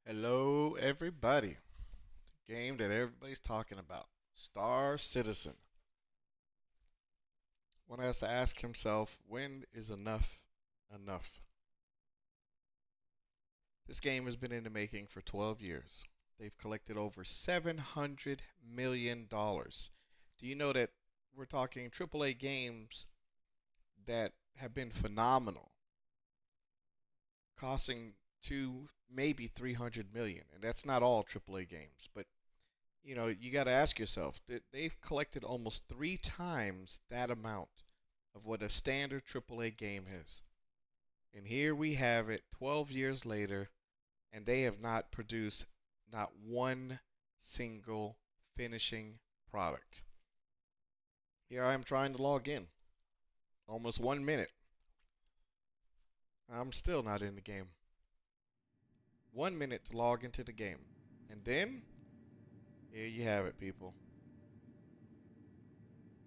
Hello, everybody. Game that everybody's talking about. Star Citizen. One has to ask himself, when is enough enough? This game has been in the making for 12 years. They've collected over $700 million. Do you know that we're talking AAA games that have been phenomenal, costing two, maybe 300 million, and that's not all AAA games, but you got to ask yourself that they've collected almost three times that amount of what a standard AAA game is. And here we have it 12 years later, and they have not produced not one single finishing product. Here I am trying to log in. Almost 1 minute. I'm still not in the game. 1 minute to log into the game. And then, here you have it, people.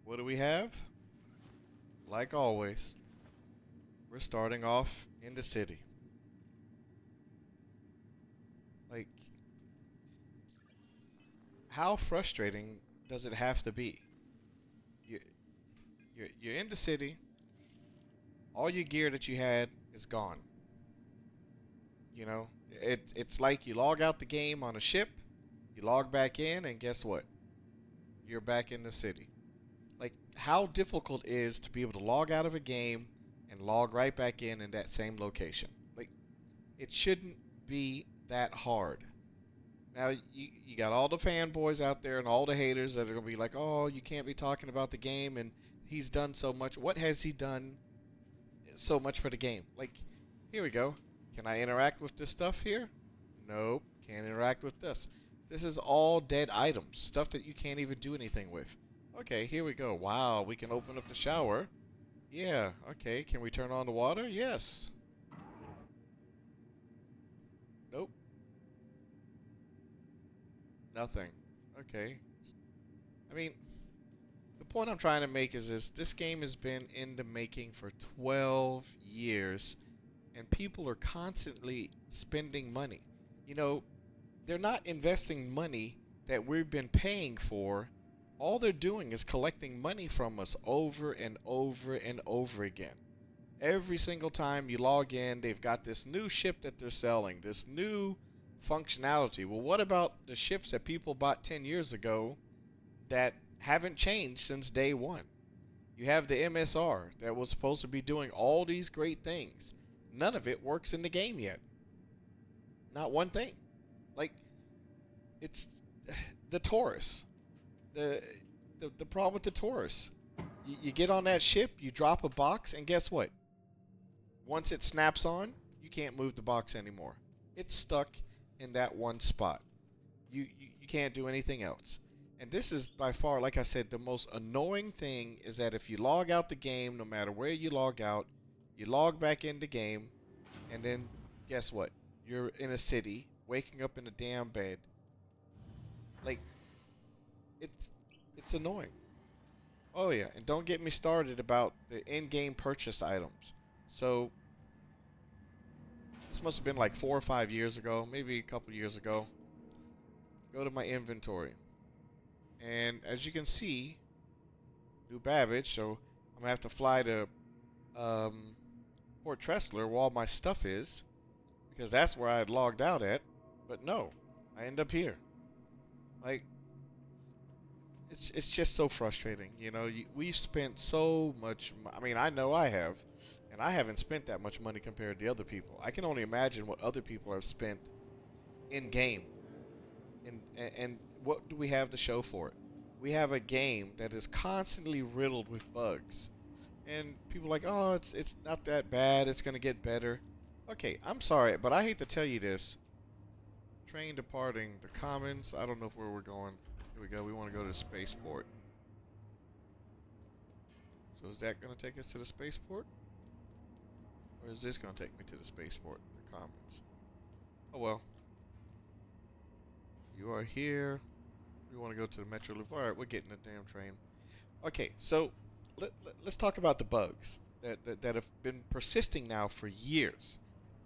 What do we have? Like always, we're starting off in the city. Like, how frustrating does it have to be? You, you're in the city. All your gear that you had is gone. It's like you log out the game on a ship, you log back in, and guess what? You're back in the city. Like, how difficult it is to be able to log out of a game and log right back in that same location? Like, it shouldn't be that hard. Now, you got all the fanboys out there and all the haters that are going to be like, oh, you can't be talking about the game and he's done so much. What has he done so much for the game? Like, here we go. Can I interact with this stuff here? Nope, can't interact with this. This is all dead items, stuff that you can't even do anything with. Okay, here we go. Wow, we can open up the shower. Yeah, okay. Can we turn on the water? Yes. Nope, nothing. Okay. I mean, the point I'm trying to make is this game has been in the making for 12 years, and people are constantly spending money. You know, they're not investing money that we've been paying for. All they're doing is collecting money from us over and over and over again. Every single time you log in, they've got this new ship that they're selling, this new functionality. Well, what about the ships that people bought 10 years ago that haven't changed since day one? You have the MSR that was supposed to be doing all these great things. None of it works in the game yet. Not one thing. Like, it's the Taurus. The the problem with the Taurus. You get on that ship, you drop a box, and guess what? Once it snaps on, you can't move the box anymore. It's stuck in that one spot. You can't do anything else. And this is by far, like I said, the most annoying thing is that if you log out the game, no matter where you log out, you log back in the game, and then guess what? You're in a city, waking up in a damn bed. Like, it's it's annoying. Oh yeah, and don't get me started about the in-game purchased items. So this must have been like 4 or 5 years ago, maybe a couple years ago. Go to my inventory, and as you can see, New Babbage. So I'm gonna have to fly to um, Port Tressler where all my stuff is, because that's where I had logged out at. But no, I end up here. Like, it's just so frustrating. We've spent so much. I mean, I know I have, and I haven't spent that much money compared to other people. I can only imagine what other people have spent in game. And what do we have to show for it? We have a game that is constantly riddled with bugs, and people are like, oh, it's not that bad. It's gonna get better. Okay, I'm sorry, but I hate to tell you this. Train departing the Commons. I don't know where we're going. Here we go. We want to go to the spaceport. So is that going to take us to the spaceport? Or is this going to take me to the spaceport, the Commons? Oh well. You are here. We want to go to the Metro Loop. Alright, we're getting the damn train. Okay, so let's talk about the bugs that have been persisting now for years.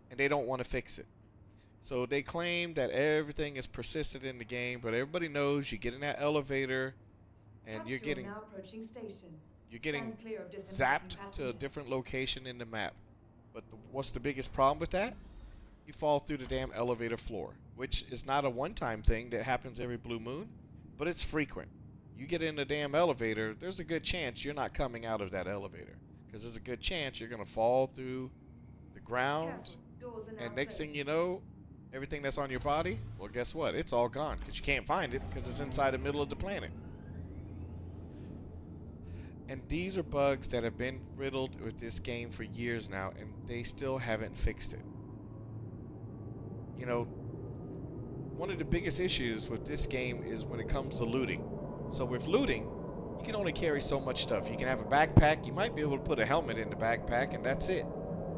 And they don't want to fix it. So they claim that everything is persistent in the game, but everybody knows you get in that elevator and you're Capsule getting now approaching station. you're getting Stand clear of disembarking zapped to a passengers. different location in the map. But what's the biggest problem with that? You fall through the damn elevator floor, which is not a one-time thing that happens every blue moon, but it's frequent. You get in the damn elevator, there's a good chance you're not coming out of that elevator, because there's a good chance you're gonna fall through the ground, Careful, doors are now and next thing closing. you know, everything that's on your body, well, guess what? It's all gone, because you can't find it, because it's inside the middle of the planet. And these are bugs that have been riddled with this game for years now, and they still haven't fixed it. You know, one of the biggest issues with this game is when it comes to looting. So with looting, you can only carry so much stuff. You can have a backpack, you might be able to put a helmet in the backpack, and that's it.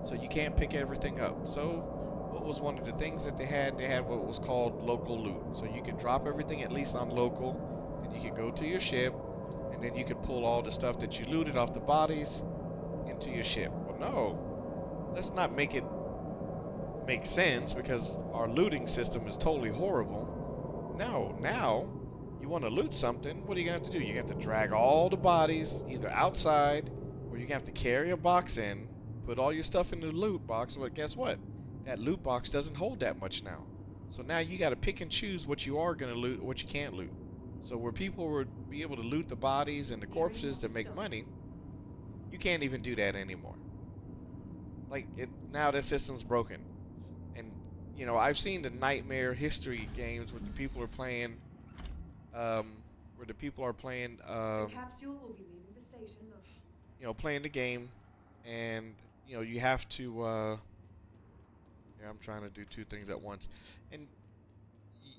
So you can't pick everything up. So what was one of the things that they had? They had what was called local loot. So you could drop everything at least on local, then you could go to your ship, and then you could pull all the stuff that you looted off the bodies into your ship. Well, no, let's not make it make sense because our looting system is totally horrible. No, now you want to loot something, what are you going to have to do? You're going to have to drag all the bodies either outside or you're going to have to carry a box in, put all your stuff in the loot box. Well, guess what? That loot box doesn't hold that much now. So now you got to pick and choose what you are going to loot and what you can't loot. So where people would be able to loot the bodies and the Nearing corpses to make milestone. money, you can't even do that anymore. Like it now, that system's broken. And I've seen the Nightmare History games where the people are playing, where the people are playing, The capsule will be leaving the station playing the game, and you have to. Yeah, I'm trying to do two things at once, and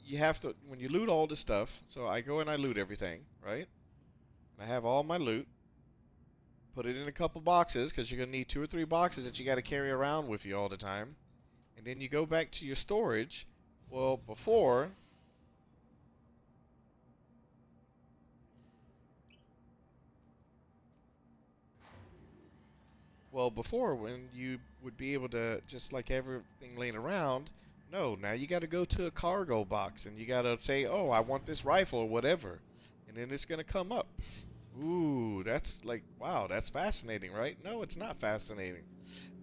you have to when you loot all the stuff. So I go and I loot everything, right? And I have all my loot. Put it in a couple boxes because you're gonna need 2 or 3 boxes that you got to carry around with you all the time. And then you go back to your storage. Well, before when you would be able to just like everything laying around, no, now you got to go to a cargo box and you got to say, "Oh, I want this rifle or whatever." And then it's going to come up. Ooh, that's like, wow, that's fascinating, right? No, it's not fascinating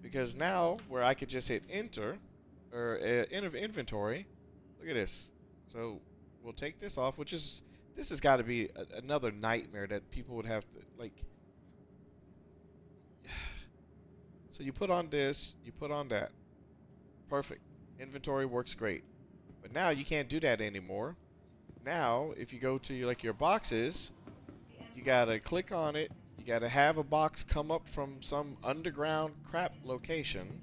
because now where I could just hit enter or inventory, look at this. So, we'll take this off, this has got to be another nightmare that people would have to like. So you put on this, you put on that. Perfect. Inventory works great. But now you can't do that anymore. Now, if you go to your boxes, you gotta click on it. You gotta have a box come up from some underground crap location.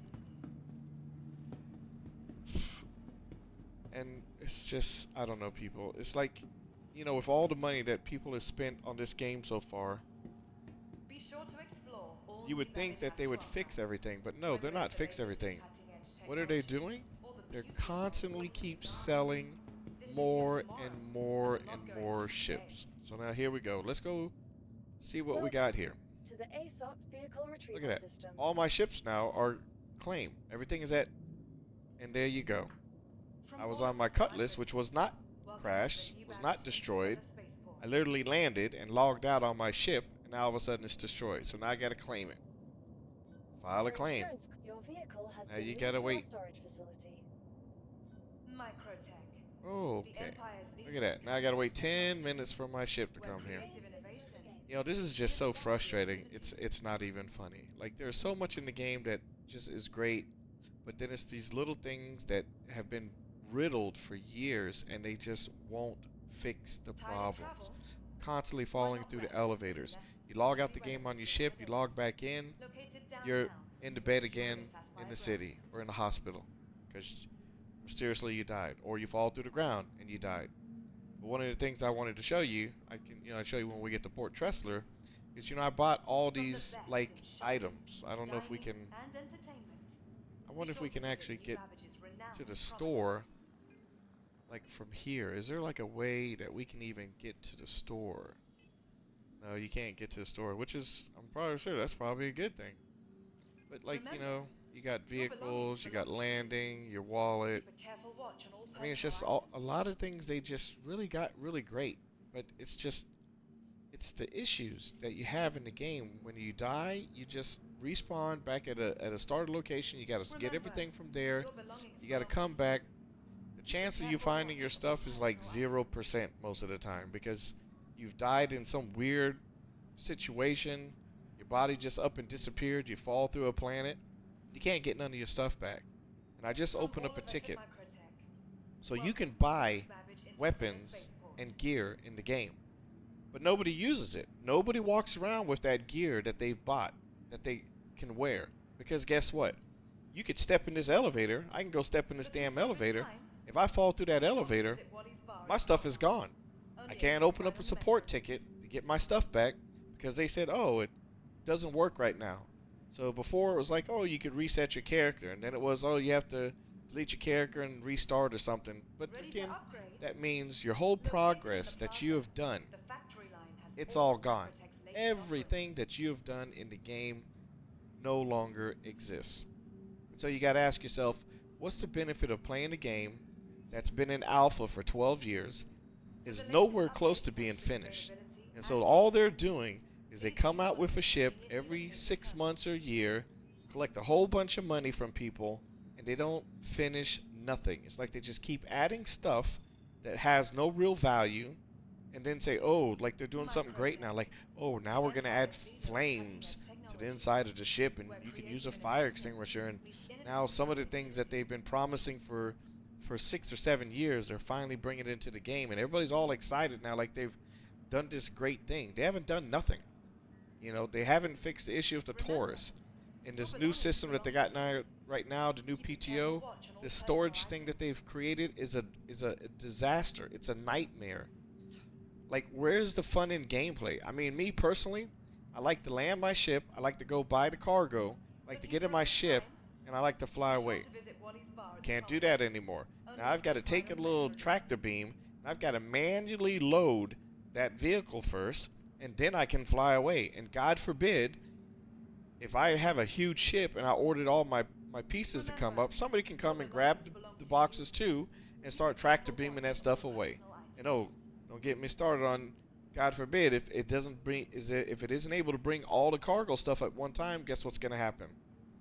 And it's just, I don't know, people. It's like, with all the money that people have spent on this game so far, Be sure to explore all you the would event think it that has they to would offer, fix everything. But no, they're whether not it's the fix latest in everything. cutting-edge What are they technology doing? or the They're beauty of old constantly Hollywood keep stars. selling This is your more tomorrow, and more and a and lot going more on today. ships. So now here we go. Let's go see what we got Welcome here. to the ASOP vehicle Look at retrieval that. system. All my ships now are claimed. Everything is at, and there you go. From I was all on of my us at Cutlass, which was Microtech, not welcome to crashed, the was not Evac destroyed. Interstellar Spaceport. I literally landed and logged out on my ship, and now all of a sudden it's destroyed. So now I gotta claim it. File a For claim. insurance, your vehicle has Now been you moved gotta to our wait. storage facility. Microtech, Oh, the okay. Empire's Look at leading that. Now I gotta wait 10 technology, minutes for my ship to where come here. creative innovation This is just so meets frustrating. creativity. It's not even funny. Like there's so much in the game that just is great, but then it's these little things that have been riddled for years and they just won't fix the Tired of problems. travel? Constantly Why falling not through the rest in the elevators. nest You log out fully the game on your renovated ship, you facility log back in, located you're downtown in the in bed the again glorious in Aspire the Grove. city or in the hospital because mysteriously you died or you fall through the ground and you died. But one of the things I wanted to show you, I can show you when we get to Port Tressler, is I bought all From the these best in like shopping, items. I don't know if we dining, can. and entertainment, I be wonder if sure we to can visit actually get eBavage's to renowned the promenade. store like from here. Is there like a way that we can even get to the store? No, you can't get to the store, which is I'm probably sure that's probably a good thing. But like Remember, You got vehicles, you got landing, your wallet. Keep a careful watch on all I mean, it's personal just items. a lot of things they just really got really great. But it's just, it's the issues that you have in the game. When you die, you just respawn back at a starter location. You got to get Remember, everything from there. your belongings You got to belong to come you. back. The chance of you careful finding watch your on all stuff is like personal items. 0% most of the time because you've died in some weird situation. Your body just up and disappeared. You fall through a planet. You can't get none of your stuff back. And I just From opened all up a of us at ticket Microtech, so you can welcome to buy Babbage Interstellar weapons Spaceport. and gear in the game. But nobody uses it. Nobody walks around with that gear that they've bought that they can wear. Because guess what? You could step in this elevator. I can go step in this Looking damn for some elevator. time? If I fall through that Be sure to elevator, visit Wally's Bar my in stuff is Hong Kong. gone. I Only can't open open up a private support members. ticket to get my stuff back because they said, oh, it doesn't work right now. So before it was like, oh, you could reset your character. And then it was, oh, you have to delete your character and restart or something. But Ready again, to upgrade? that means your whole Located in progress the that plaza, you have done, the factory line has it's all all of gone. Microtech's latest Everything offerings. that you have done in the game no longer exists. And so you got to ask yourself, what's the benefit of playing a game that's been in alpha for 12 years, For is the nowhere latest close to updates, being such finished? availability, And so and all they're features, doing is they please come use out one with a of the ship convenient every interfaces 6 months terminals. or a year, collect a whole bunch of money from people, and they don't finish nothing. It's like they just keep adding stuff that has no real value, and then say, oh, like they're doing something great now. Microtech, Like, oh, now the we're going to add Empire's leader in flames cutting-edge to the technology, inside of the ship, and where you can use a creation and fire achievement extinguisher. And meet now innovative some of the things that creativity. they've been promising for 6 or 7 years, they're finally bringing it into the game, and everybody's all excited now, like they've done this great thing. They haven't done nothing. You know, they haven't fixed the issue with the Remember, Taurus. In your this new belongings system that belong they to got you. now, right now, the new Keep a careful PTO, watch on all this personal storage thing that items. they've created is a disaster. It's a nightmare. Like, where's the fun in gameplay? I mean, me personally, I like to land my ship, I like to go buy the cargo, I like to Looking get for in a my good ship, time? and I like to Be fly sure away. to visit Wally's Bar at the Can't do Falcon. that anymore. Now Only I've got open to take a private little members. tractor beam, and I've got to manually load that vehicle first, and then I can fly away. And God forbid, if I have a huge ship and I ordered all my pieces to come Remember, up, somebody can your come and grab belongings belong the to you. boxes too and Keep a start tractor careful beaming watch that on all stuff away. personal And items. oh, don't get me started on, God forbid, if it doesn't bring, if it isn't able to bring all the cargo stuff at one time, guess what's going to happen?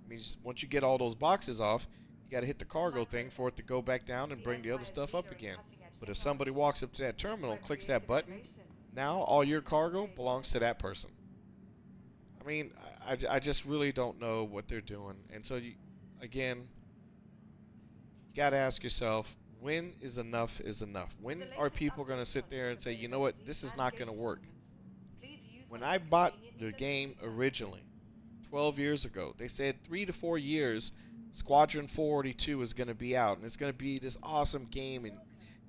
I mean, once you get all those boxes off, you got to hit the cargo thing for it to go back down and The bring the other Empire's stuff up leader in again. cutting-edge But if somebody technology, walks up to that terminal where and clicks that creative button, innovation now meets all your innovative cargo belongs to creativity. that person. I mean, I just really don't know what they're doing. And so, again, you got to ask yourself, when is enough is enough? For the When are latest people going to updates sit on there ship and say, you know what, availability this is and not gate going to work? performance, please use When one of I the bought convenient the game interfaces terminals. originally, 12 years ago, they said 3 to 4 years, Squadron 442 is going to be out, and it's going to be this awesome game, and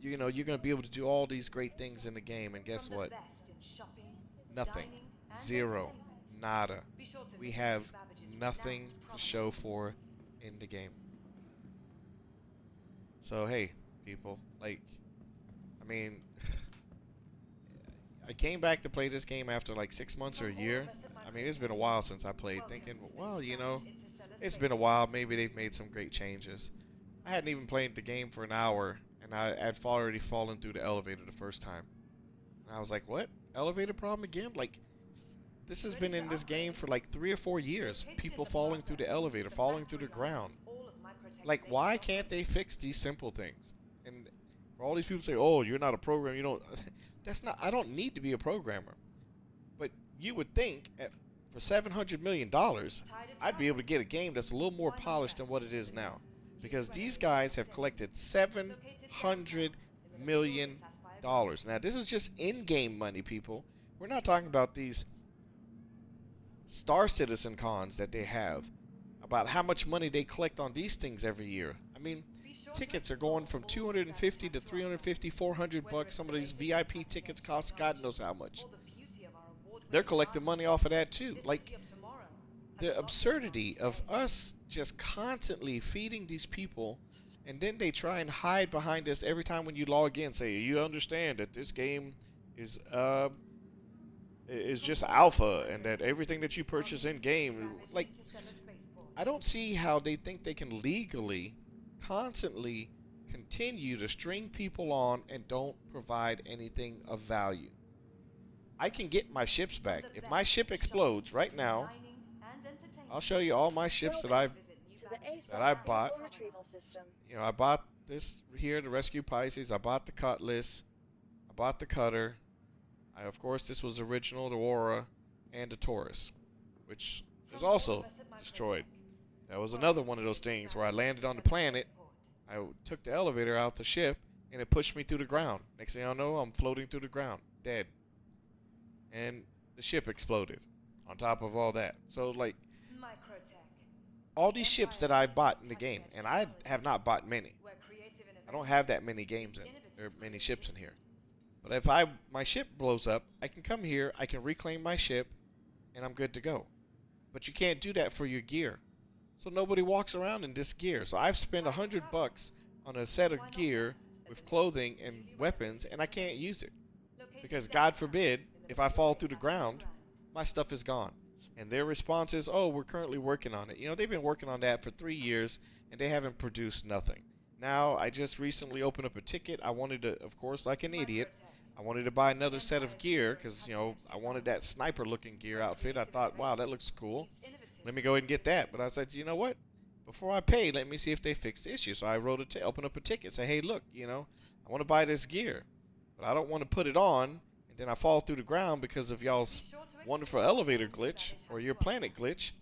you know you're going to be able to do all these great things in the game. And From guess the what? best in shopping, Nothing. dining, and Zero. entertainment, Nada. be sure to We visit one have of Babbage's nothing renowned to promenade show halls. for in the game. So hey, people, like, I mean, I came back to play this game after like 6 months or From a all year. of us at I mean, it's been a while since I played, welcome thinking, to well, you know, Babbage Interstellar it's been a Spaceport. while. Maybe they've made some great changes. I hadn't even played the game for an hour, and I had already fallen through the elevator the first time. And I was like, what? Elevator problem again? Like, this has Ready been to in this game upgrade? for like 3 or 4 years. Located in People the falling through plaza, the elevator, the falling through the factory line has ground. all of Microtech's Like, latest why can't they offerings. fix these simple things? And for all these people say, oh, you're not a programmer, you don't. That's not. I don't need to be a programmer. But you would think for $700 million, Tired of I'd be able to traveling? get a game that's a little more Why not polished rest than what in it is the now. new Because these recreational guys have station, collected located $700 downtown in the luxurious million. Aspire Green. Now, this is just in-game money, people. We're not talking about these Star Citizen cons that they have, about how much money they collect on these things every year. I mean, Be sure to tickets are explore going from all that 250 Babbage to has to offer, 350, 400 whether bucks. it's Some the of these latest in VIP cutting-edge tickets cost God knows technology how much. or the beauty of our They're award-winning collecting money architecture. off of that too. The Like, city of tomorrow has a the lot going on absurdity of today. us just constantly feeding these people, and then they try and hide behind us every time when you log in, say you understand that this game is is From just all of us at alpha and that Microtech, everything that you purchase welcome in to game, Babbage like, Interstellar Spaceport. I don't see how they think they can legally, constantly continue to string people on and don't provide anything of value. I can get my ships back. If my ship explodes right now, I'll show you all my ships that Welcome to the ASOP I bought. vehicle retrieval system. You know, I bought this here, the Rescue Pisces. I bought the Cutlass. I bought the Cutter. Of course, this was original, the Aurora, and the Taurus, which is also destroyed. That was another one of those things where I landed on the planet. I took the elevator out the ship, and it pushed me through the ground. Next thing I know, I'm floating through the ground, dead. And the ship exploded on top of all that. So, like, all these ships that I bought in the game, and I have not bought many. I don't have that many games or many ships in here. But if my ship blows up, I can come here, I can reclaim my ship, and I'm good to go. But you can't do that for your gear. So nobody walks around in this gear. So I've spent $100 on a set of gear with clothing and weapons, and I can't use it. Because God forbid, if I fall through the ground, my stuff is gone. And their response is, oh, we're currently working on it. You know, they've been working on that for 3 years, and they haven't produced nothing. Now, I just recently opened up a ticket. I wanted to, of course, like an idiot, I wanted to buy another set of gear because, you know, I wanted that sniper-looking gear outfit. I thought, wow, that looks cool. Let me go ahead and get that. But I said, you know what? Before I pay, let me see if they fix the issue. So I opened up a ticket, say, hey, look, you know, I want to buy this gear, but I don't want to put it on, and then I fall through the ground because of y'all's wonderful elevator glitch or your planet glitch,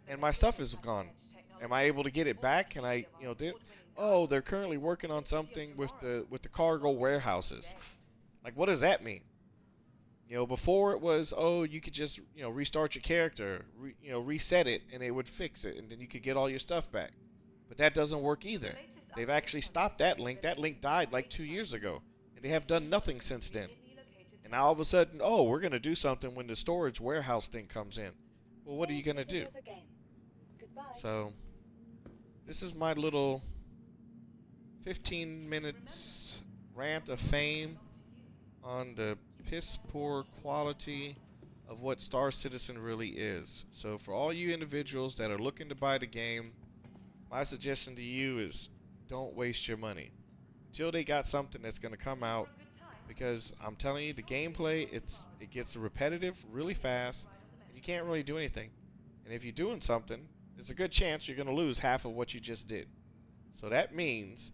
and my stuff is gone. Am I able to get it back? Can I, you know, oh, they're currently working on something with the cargo warehouses. Like, what does that mean? You know, before it was, oh, you could just, you know, restart your character, reset it, and it would fix it, and then you could get all your stuff back. But that doesn't work either. They've actually stopped that link. That link died like 2 years ago, and they have done nothing since then. And now all of a sudden, oh, we're going to do something when the storage warehouse thing comes in. Well, what are you going to do? So, this is my little 15 minutes rant of fame on the piss poor quality of what Star Citizen really is. So for all you individuals that are looking to buy the game, my suggestion to you is don't waste your money until they got something that's going to come out, because I'm telling you, the gameplay, it gets repetitive really fast, and you can't really do anything. And if you're doing something, there's a good chance you're going to lose half of what you just did. So that means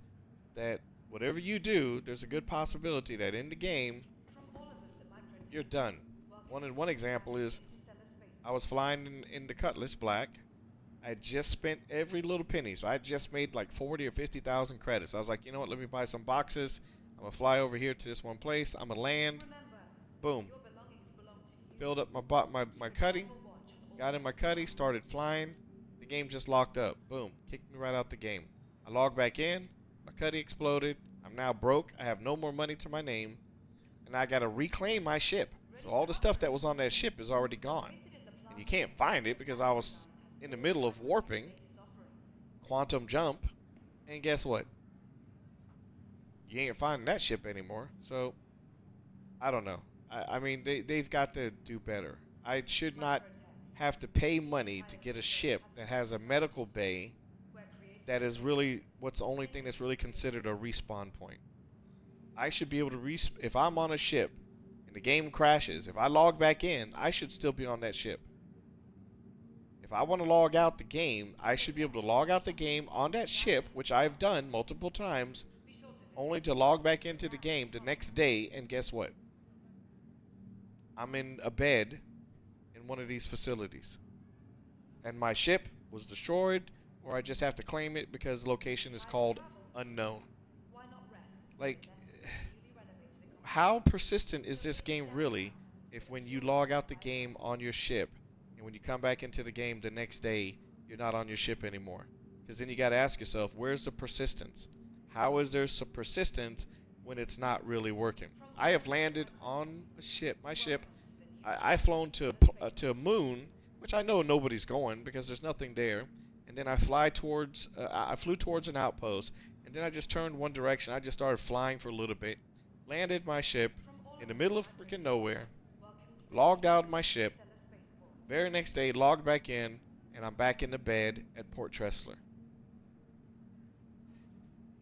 that whatever you do, there's a good possibility that in the game, you're done. One example is, I was flying in the Cutlass Black. I just spent every little penny, so I just made like 40 or 50,000 credits. I was like, you know what, let me buy some boxes. I'm going to fly over here to this one place. I'm going to land. Boom. Filled up my cutty. Got in my cutty, started flying. The game just locked up. Boom. Kicked me right out the game. I logged back in. My cutty exploded. I'm now broke. I have no more money to my name. And I got to reclaim my ship. So all the stuff that was on that ship is already gone. And you can't find it because I was in the middle of warping. Quantum jump. And guess what? You ain't finding that ship anymore. So, I don't know. I mean, they've got to do better. I should not have to pay money to get a ship that has a medical bay that is really what's the only thing that's really considered a respawn point. I should be able to if I'm on a ship and the game crashes, if I log back in, I should still be on that ship. If I want to log out the game, I should be able to log out the game on that ship, which I've done multiple times, only to log back into the game the next day, and guess what? I'm in a bed in one of these facilities. And my ship was destroyed, or I just have to claim it because the location is called unknown. Like, how persistent is this game really if when you log out the game on your ship and when you come back into the game the next day, you're not on your ship anymore? Because then you got to ask yourself, where's the persistence? How is there some persistence when it's not really working? I have landed on a ship, my ship. I've flown to a moon, which I know nobody's going because there's nothing there. And then I flew towards an outpost, and then I just turned one direction. I just started flying for a little bit, landed my ship in the middle of freaking nowhere, logged out of my ship. Very next day, logged back in, and I'm back in the bed at Port Tressler.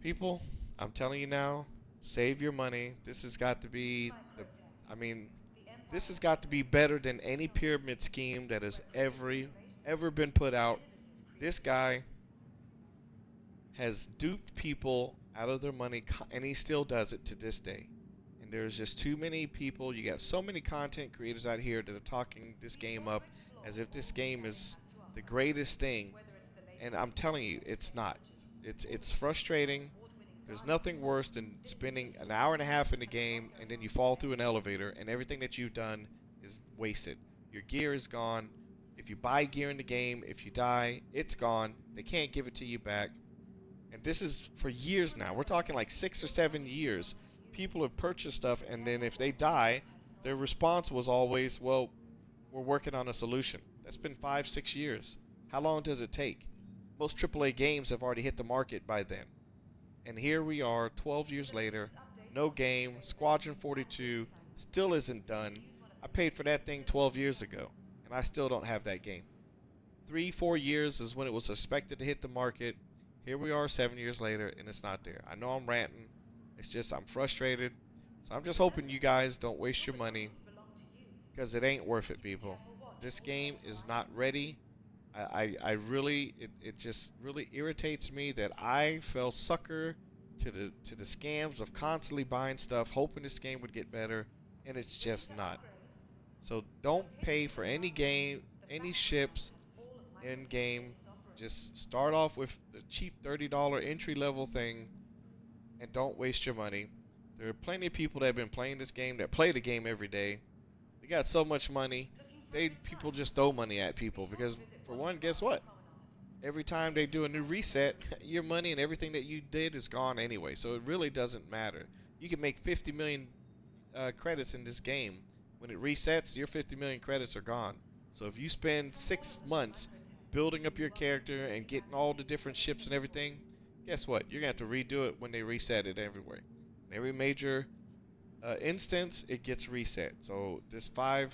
People, I'm telling you now, save your money. This has got to be I mean, this has got to be better than any pyramid scheme that has ever been put out. This guy has duped people out of their money, and he still does it to this day. And there's just too many people. You got so many content creators out here that are talking this game up as if this game is the greatest thing. And I'm telling you, it's not. It's frustrating. There's nothing worse than spending an hour and a half in the game and then you fall through an elevator and everything that you've done is wasted. Your gear is gone. If you buy gear in the game, if you die, it's gone. They can't give it to you back. And this is for years now. We're talking like 6 or 7 years. People have purchased stuff, and then if they die, their response was always, well, we're working on a solution. That's been 5, 6 years. How long does it take? Most AAA games have already hit the market by then. And here we are, 12 years later, no game, Squadron 42 still isn't done. I paid for that thing 12 years ago, and I still don't have that game. 3, 4 years is when it was expected to hit the market. Here we are 7 years later, and it's not there. I know I'm ranting. It's just I'm frustrated. So I'm just hoping you guys don't waste your money, because it ain't worth it, people. This game is not ready. I really, it just really irritates me that I fell sucker to the scams of constantly buying stuff, hoping this game would get better, and it's just not. So don't pay for any game, any ships in game. Just start off with the cheap $30 entry level thing, and don't waste your money. There are plenty of people that have been playing this game that play the game every day. They got so much money. People just throw money at people because, for one, guess what? Every time they do a new reset, your money and everything that you did is gone anyway. So it really doesn't matter. You can make 50 million credits in this game. When it resets, your 50 million credits are gone. So if you spend 6 months building up your character and getting all the different ships and everything, guess what? You're going to have to redo it when they reset it everywhere. In every major instance, it gets reset. So this 5.24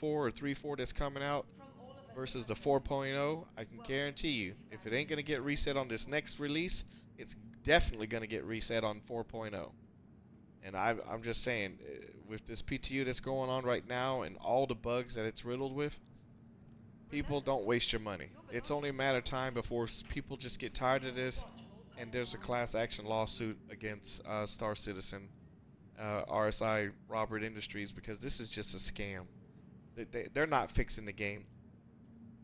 or 3.4 that's coming out versus the 4.0, I can guarantee you, if it ain't going to get reset on this next release, it's definitely going to get reset on 4.0. And I'm just saying, with this PTU that's going on right now and all the bugs that it's riddled with, people, don't waste your money. It's only a matter of time before people just get tired of this, and there's a class action lawsuit against Star Citizen, RSI, Robert Industries, because this is just a scam. They're not fixing the game.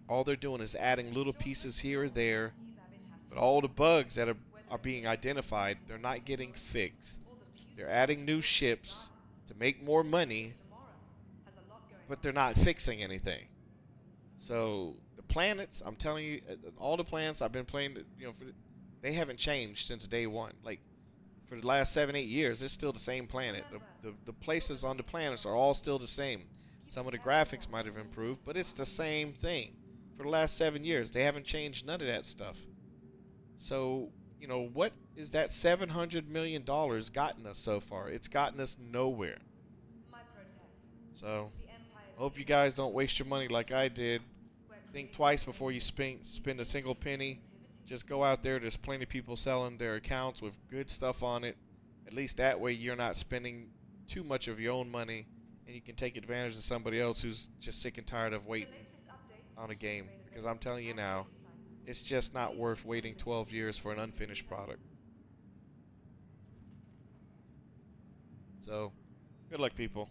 All they're doing is adding little pieces here or there, but all the bugs that are being identified, they're not getting fixed. They're adding new ships to make more money, but they're not fixing anything. So the planets, I'm telling you, all the planets I've been playing, they haven't changed since day one. Like, for the last 7, 8 years, it's still the same planet. The places on the planets are all still the same. Some of the graphics might have improved, but it's the same thing. For the last 7 years, they haven't changed none of that stuff. So, what is that $700 million gotten us so far? It's gotten us nowhere. So, I hope you guys don't waste your money like I did. Think twice before you spend a single penny. Just go out there. There's plenty of people selling their accounts with good stuff on it. At least that way you're not spending too much of your own money, and you can take advantage of somebody else who's just sick and tired of waiting on a game. Because I'm telling you now, it's just not worth waiting 12 years for an unfinished product. So, good luck, people.